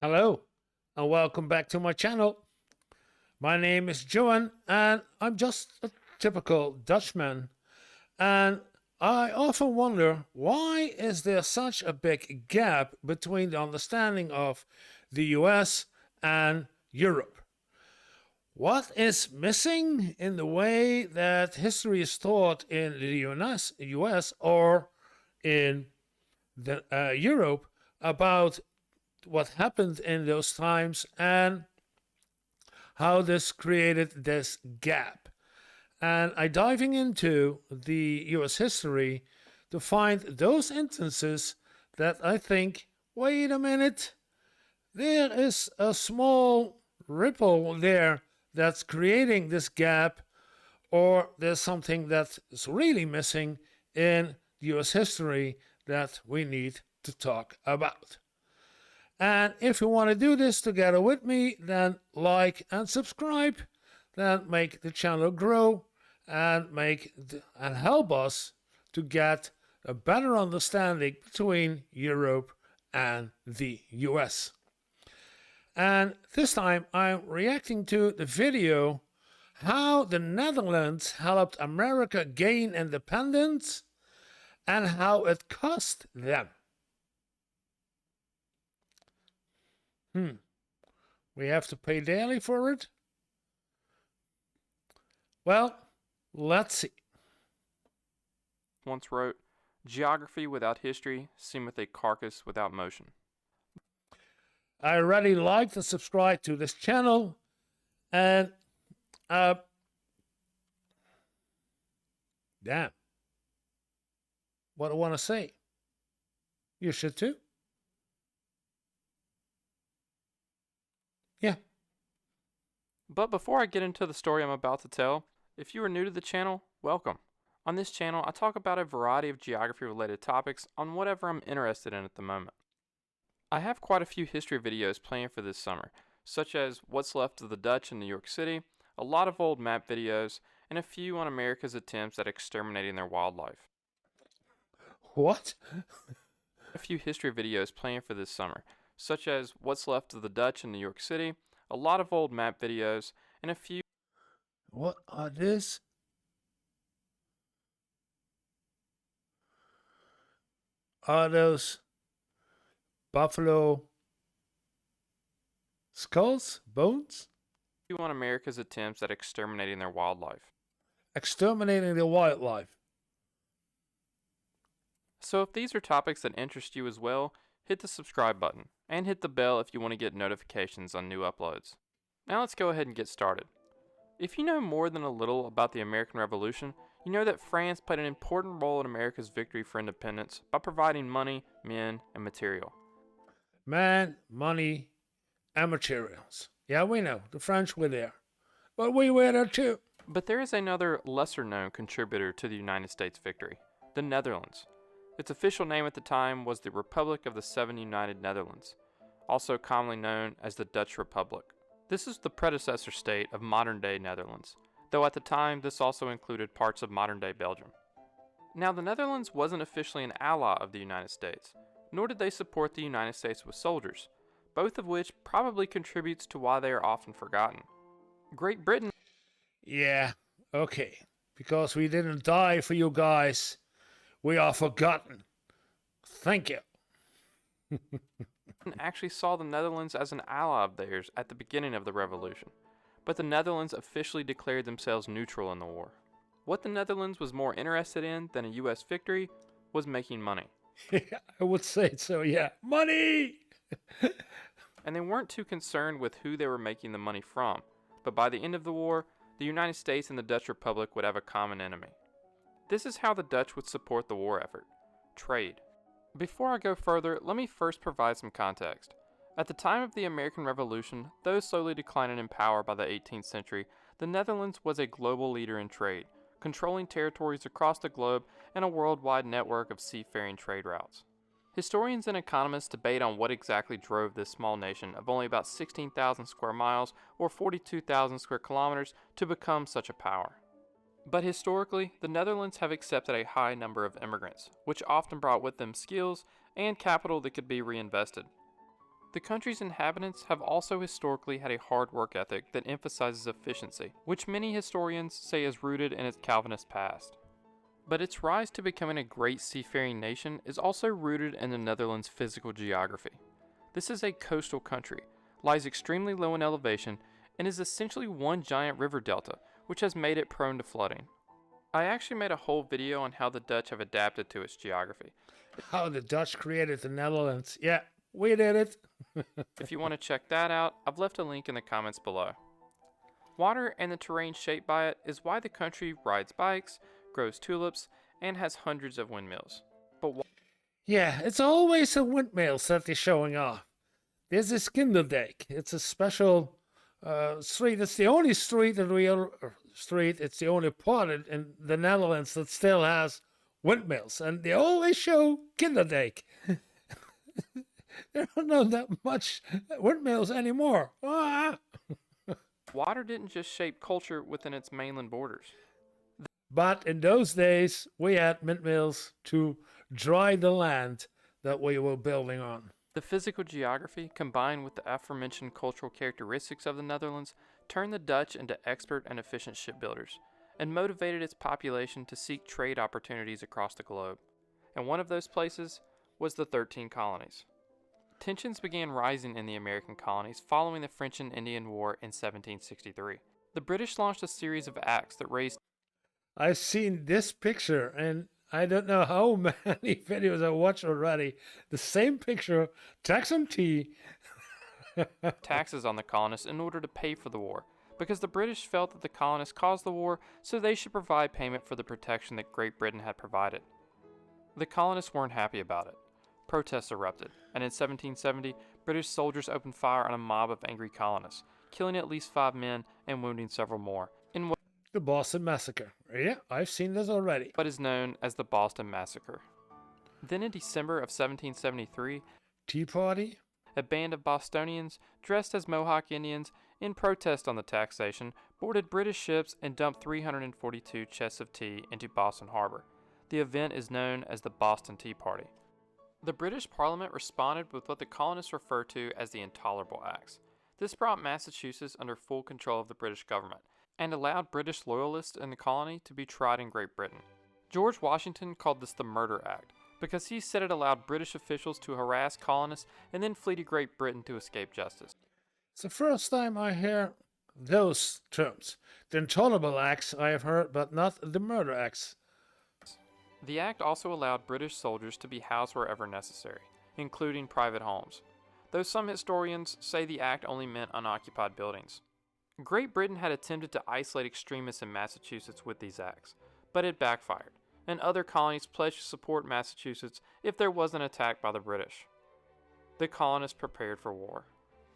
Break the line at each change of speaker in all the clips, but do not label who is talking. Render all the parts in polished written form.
Hello, and welcome back to my channel. My name is Johan, and I'm just a typical Dutchman. And I often wonder, why is there such a big gap between the understanding of the US and Europe? What is missing in the way that history is taught in the US or in Europe about what happened in those times and how this created this gap? And I diving into the US history to find those instances that I think, wait a minute, there is a small ripple there that's creating this gap, or there's something that is really missing in US history that we need to talk about. And if you want to do this together with me, then like and subscribe, then make the channel grow and help us to get a better understanding between Europe and the US. And this time I'm reacting to the video how the Netherlands helped America gain independence and how it cost them. We have to pay daily for it? Well, let's see.
Once wrote, "Geography without history seemeth a carcass without motion."
I already like and subscribe to this channel, and damn, what I want to say. You should too. Yeah.
But before I get into the story I'm about to tell, if you are new to the channel, welcome. On this channel, I talk about a variety of geography-related topics on whatever I'm interested in at the moment. I have quite a few history videos planned for this summer, such as What's Left of the Dutch in New York City, a lot of old map videos, and a few on America's attempts at exterminating their wildlife.
What?
A few history videos planned for this summer, such as What's Left of the Dutch in New York City, a lot of old map videos, and a few...
What are this? Are those buffalo skulls? Bones?
on America's attempts at exterminating their wildlife.
Exterminating the wildlife.
So if these are topics that interest you as well, hit the subscribe button, and hit the bell if you want to get notifications on new uploads. Now let's go ahead and get started. If you know more than a little about the American Revolution, you know that France played an important role in America's victory for independence by providing money, men, and material.
Man, money, and materials. Yeah, we know. The French were there. But we were there too.
But there is another lesser-known contributor to the United States victory, the Netherlands. Its official name at the time was the Republic of the Seven United Netherlands, also commonly known as the Dutch Republic. This is the predecessor state of modern-day Netherlands, though at the time this also included parts of modern-day Belgium. Now, the Netherlands wasn't officially an ally of the United States, nor did they support the United States with soldiers, both of which probably contributes to why they are often forgotten. Great Britain...
Yeah, okay. Because we didn't die for you guys, we are forgotten. Thank you.
actually saw the Netherlands as an ally of theirs at the beginning of the revolution, but the Netherlands officially declared themselves neutral in the war. What the Netherlands was more interested in than a US victory was making money.
I would say so, yeah. Money!
And they weren't too concerned with who they were making the money from, but by the end of the war, the United States and the Dutch Republic would have a common enemy. This is how the Dutch would support the war effort: trade. Before I go further, let me first provide some context. At the time of the American Revolution, though slowly declining in power by the 18th century, the Netherlands was a global leader in trade, controlling territories across the globe and a worldwide network of seafaring trade routes. Historians and economists debate on what exactly drove this small nation of only about 16,000 square miles or 42,000 square kilometers to become such a power. But historically, the Netherlands have accepted a high number of immigrants, which often brought with them skills and capital that could be reinvested. The country's inhabitants have also historically had a hard work ethic that emphasizes efficiency, which many historians say is rooted in its Calvinist past. But its rise to becoming a great seafaring nation is also rooted in the Netherlands' physical geography. This is a coastal country, lies extremely low in elevation, and is essentially one giant river delta, which has made it prone to flooding. I actually made a whole video on how the Dutch have adapted to its geography.
How the Dutch created the Netherlands. Yeah, we did it.
If you want to check that out, I've left a link in the comments below. Water and the terrain shaped by it is why the country rides bikes, grows tulips, and has hundreds of windmills. But
Yeah, it's always the windmills that they're showing off. This is Kinderdijk. It's a special street. It's the only street, the real street. It's the only part in the Netherlands that still has windmills, and they always show Kinderdijk. There are not that much windmills anymore. Ah!
water didn't just shape culture within its mainland borders.
But in those days, we had windmills to dry the land that we were building on.
The physical geography, combined with the aforementioned cultural characteristics of the Netherlands, turned the Dutch into expert and efficient shipbuilders, and motivated its population to seek trade opportunities across the globe. And one of those places was the 13 colonies. Tensions began rising in the American colonies following the French and Indian War in 1763. The British launched a series of acts that raised
I've seen this picture, and I don't know how many videos I watched already. The same picture, tax and tea.
taxes on the colonists in order to pay for the war, because the British felt that the colonists caused the war, so they should provide payment for the protection that Great Britain had provided. The colonists weren't happy about it. Protests erupted, and in 1770, British soldiers opened fire on a mob of angry colonists, killing at least 5 men and wounding several more, in
The Boston Massacre. Yeah, I've seen this already.
what is known as the Boston Massacre. Then in December of 1773,
Tea Party?
a band of Bostonians, dressed as Mohawk Indians, in protest on the taxation, boarded British ships and dumped 342 chests of tea into Boston Harbor. The event is known as the Boston Tea Party. The British Parliament responded with what the colonists refer to as the Intolerable Acts. This brought Massachusetts under full control of the British government, and allowed British loyalists in the colony to be tried in Great Britain. George Washington called this the Murder Act, because he said it allowed British officials to harass colonists and then flee to Great Britain to escape justice.
It's the first time I hear those terms. The Intolerable Acts I have heard, but not the Murder Acts.
The act also allowed British soldiers to be housed wherever necessary, including private homes, though some historians say the act only meant unoccupied buildings. Great Britain had attempted to isolate extremists in Massachusetts with these acts, but it backfired, and other colonies pledged to support Massachusetts if there was an attack by the British. The colonists prepared for war.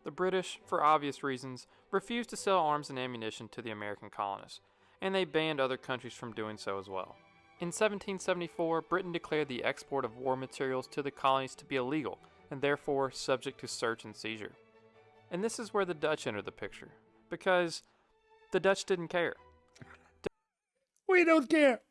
The British, for obvious reasons, refused to sell arms and ammunition to the American colonists, and they banned other countries from doing so as well. In 1774, Britain declared the export of war materials to the colonies to be illegal, and therefore subject to search and seizure. And this is where the Dutch entered the picture, because the Dutch didn't care.
We don't care.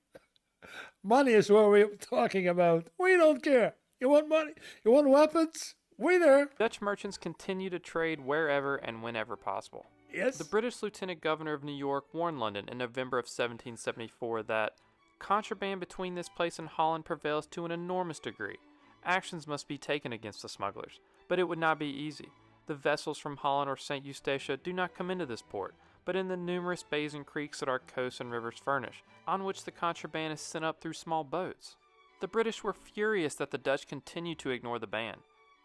Money is what we're talking about. We don't care. You want money? You want weapons? We there.
Dutch merchants continued to trade wherever and whenever possible.
Yes.
The British Lieutenant Governor of New York warned London in November of 1774 that contraband between this place and Holland prevails to an enormous degree. Actions must be taken against the smugglers, but it would not be easy. The vessels from Holland or St. Eustatia do not come into this port, but in the numerous bays and creeks that our coasts and rivers furnish, on which the contraband is sent up through small boats. The British were furious that the Dutch continued to ignore the ban.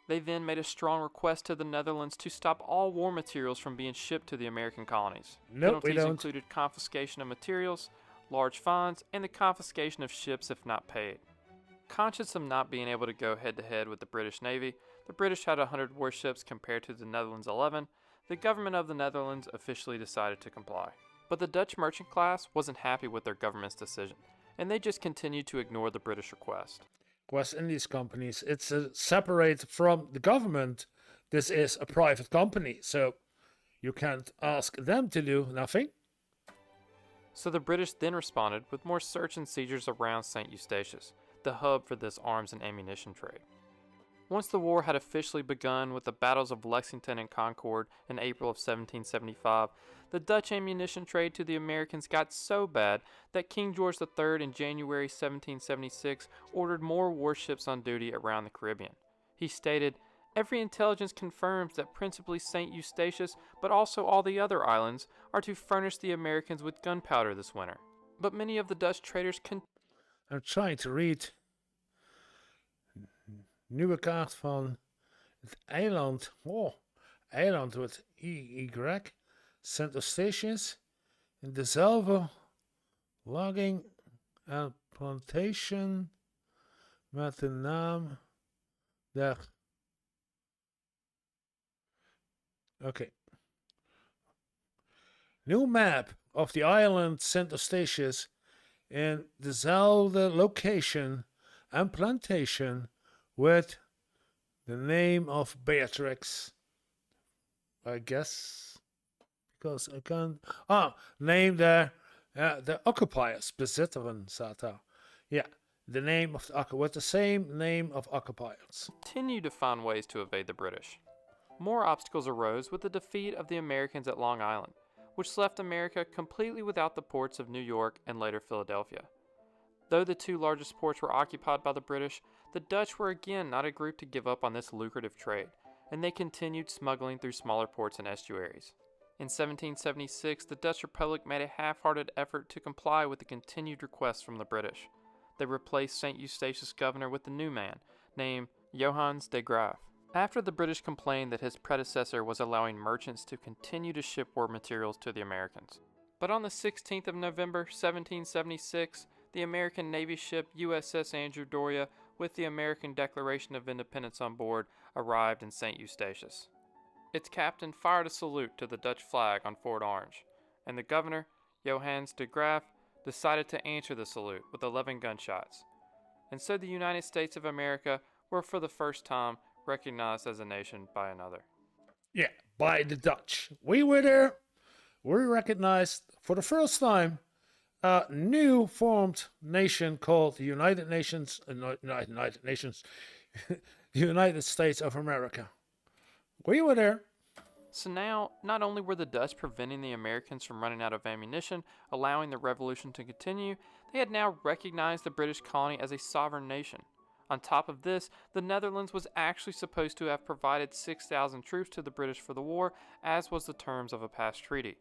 They then made a strong request to the Netherlands to stop all war materials from being shipped to the American colonies.
Nope, we
Penalties
don't.
included confiscation of materials, large fines, and the confiscation of ships if not paid. Conscious of not being able to go head-to-head with the British Navy, the British had 100 warships compared to the Netherlands' 11. The government of the Netherlands officially decided to comply. But the Dutch merchant class wasn't happy with their government's decision, and they just continued to ignore the British request.
West Indies companies, it's separate from the government. This is a private company, so you can't ask them to do nothing.
So the British then responded with more search and seizures around St. Eustatius, the hub for this arms and ammunition trade. Once the war had officially begun with the battles of Lexington and Concord in April of 1775, the Dutch ammunition trade to the Americans got so bad that King George III in January 1776 ordered more warships on duty around the Caribbean. He stated, "Every intelligence confirms that principally St. Eustatius, but also all the other islands, are to furnish the Americans with gunpowder this winter." But many of the Dutch traders
I'm trying to read nieuwe kaart van het eiland. Oh, eiland met Y. St. Eustatius. In dezelfde logging en plantation met de naam der. Okay. New map of the island St. Eustatius in dezelfde location and plantation with the name of Beatrix. I guess because I can't. Name the occupiers. Bezitteren staat daar. Yeah, the name of the with the same name of occupiers.
continued to find ways to evade the British. More obstacles arose with the defeat of the Americans at Long Island, which left America completely without the ports of New York and later Philadelphia. Though the two largest ports were occupied by the British, the Dutch were again not a group to give up on this lucrative trade, and they continued smuggling through smaller ports and estuaries. In 1776, the Dutch Republic made a half-hearted effort to comply with the continued requests from the British. They replaced St. Eustatius governor with a new man, named Johannes de Graaf, after the British complained that his predecessor was allowing merchants to continue to ship war materials to the Americans. But on the 16th of November, 1776, the American Navy ship USS Andrew Doria, with the American Declaration of Independence on board, arrived in St. Eustatius. Its captain fired a salute to the Dutch flag on Fort Orange, and the governor, Johannes de Graaf, decided to answer the salute with 11 gunshots. And so the United States of America were for the first time recognized as a nation by another.
Yeah, by the Dutch. We were there. We recognized for the first time a new formed nation called the United Nations, United Nations, the United States of America. We were there.
So now, not only were the Dutch preventing the Americans from running out of ammunition, allowing the revolution to continue, they had now recognized the British colony as a sovereign nation. On top of this, the Netherlands was actually supposed to have provided 6,000 troops to the British for the war, as was the terms of a past treaty.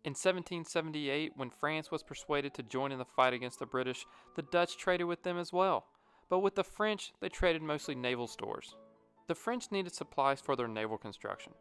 In 1778, when France was persuaded to join in the fight against the British, the Dutch traded with them as well. But with the French, they traded mostly naval stores. The French needed supplies for their naval construction,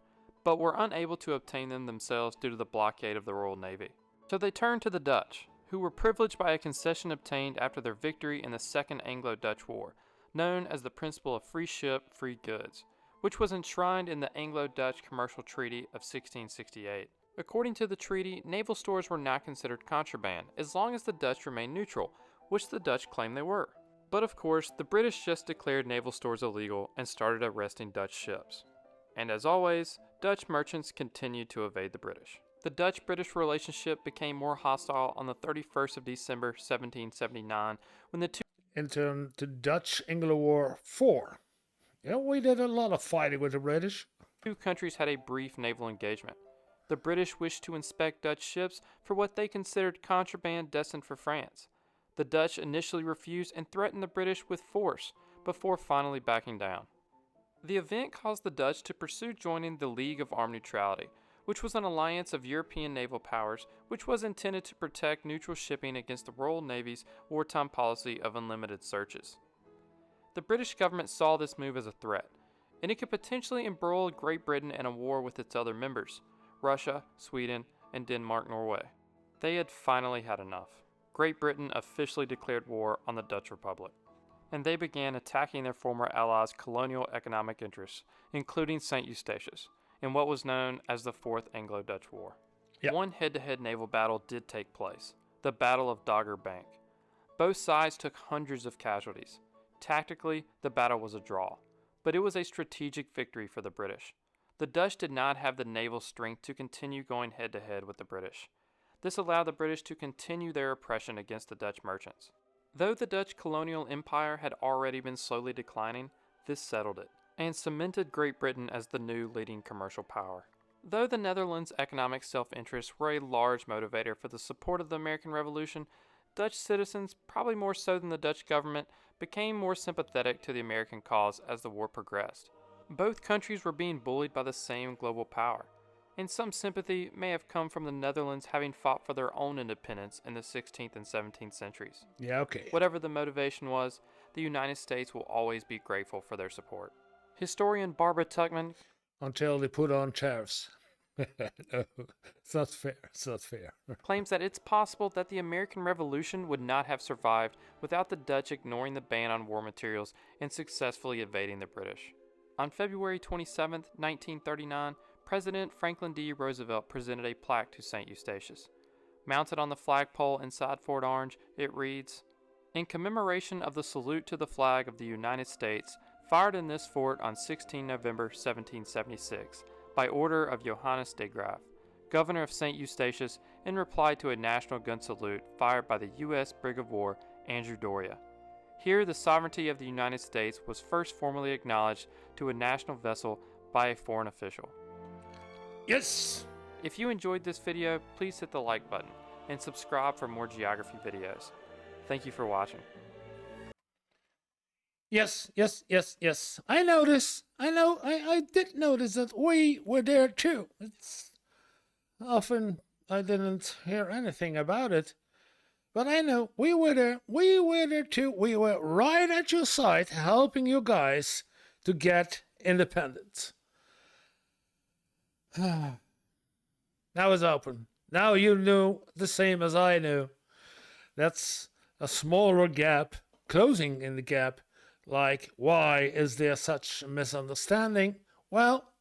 but were unable to obtain them themselves due to the blockade of the Royal Navy. So they turned to the Dutch, who were privileged by a concession obtained after their victory in the Second Anglo-Dutch War, known as the principle of free ship, free goods, which was enshrined in the Anglo-Dutch Commercial Treaty of 1668. According to the treaty, naval stores were not considered contraband, as long as the Dutch remained neutral, which the Dutch claimed they were. But of course, the British just declared naval stores illegal and started arresting Dutch ships. And as always, Dutch merchants continued to evade the British. The Dutch-British relationship became more hostile on the 31st of December 1779 when the two
Into the Dutch Anglo-War 4. Yeah, we did a lot of fighting with the British.
countries had a brief naval engagement. The British wished to inspect Dutch ships for what they considered contraband destined for France. The Dutch initially refused and threatened the British with force, before finally backing down. The event caused the Dutch to pursue joining the League of Armed Neutrality, which was an alliance of European naval powers which was intended to protect neutral shipping against the Royal Navy's wartime policy of unlimited searches. The British government saw this move as a threat, and it could potentially embroil Great Britain in a war with its other members, Russia, Sweden, and Denmark-Norway. They had finally had enough. Great Britain officially declared war on the Dutch Republic, and they began attacking their former allies' colonial economic interests, including St. Eustatius, in what was known as the Fourth Anglo-Dutch War.
Yep.
One head-to-head naval battle did take place, the Battle of Dogger Bank. Both sides took hundreds of casualties. Tactically, the battle was a draw, but it was a strategic victory for the British. The Dutch did not have the naval strength to continue going head-to-head with the British. This allowed the British to continue their oppression against the Dutch merchants. Though the Dutch colonial empire had already been slowly declining, this settled it. and cemented Great Britain as the new leading commercial power. Though the Netherlands' economic self-interests were a large motivator for the support of the American Revolution, Dutch citizens, probably more so than the Dutch government, became more sympathetic to the American cause as the war progressed. Both countries were being bullied by the same global power, and some sympathy may have come from the Netherlands having fought for their own independence in the 16th and 17th centuries.
Yeah, okay.
Whatever the motivation was, the United States will always be grateful for their support. Historian Barbara Tuchman
Until they put on tariffs. No, it's not fair. It's not fair.
claims that it's possible that the American Revolution would not have survived without the Dutch ignoring the ban on war materials and successfully evading the British. On February 27, 1939, President Franklin D. Roosevelt presented a plaque to St. Eustatius. Mounted on the flagpole inside Fort Orange, it reads, "In commemoration of the salute to the flag of the United States, fired in this fort on 16 November 1776, by order of Johannes de Graaf, Governor of St. Eustatius, in reply to a national gun salute fired by the U.S. brig of war Andrew Doria. Here the sovereignty of the United States was first formally acknowledged to a national vessel by a foreign official."
Yes!
If you enjoyed this video, please hit the like button and subscribe for more geography videos. Thank you for watching.
Yes. I noticed. I did notice that we were there too. It's often I didn't hear anything about it. But I know we were there. We were there too. We were right at your side helping you guys to get independence. Now it's open. Now you knew the same as I knew. That's a smaller gap, closing in the gap. Like, why is there such a misunderstanding? Well,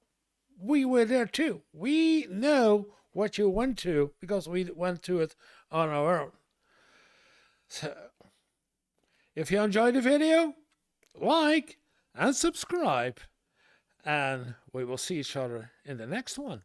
we were there too. We know what you went to because we went to it on our own. So, if you enjoyed the video, like and subscribe, and we will see each other in the next one.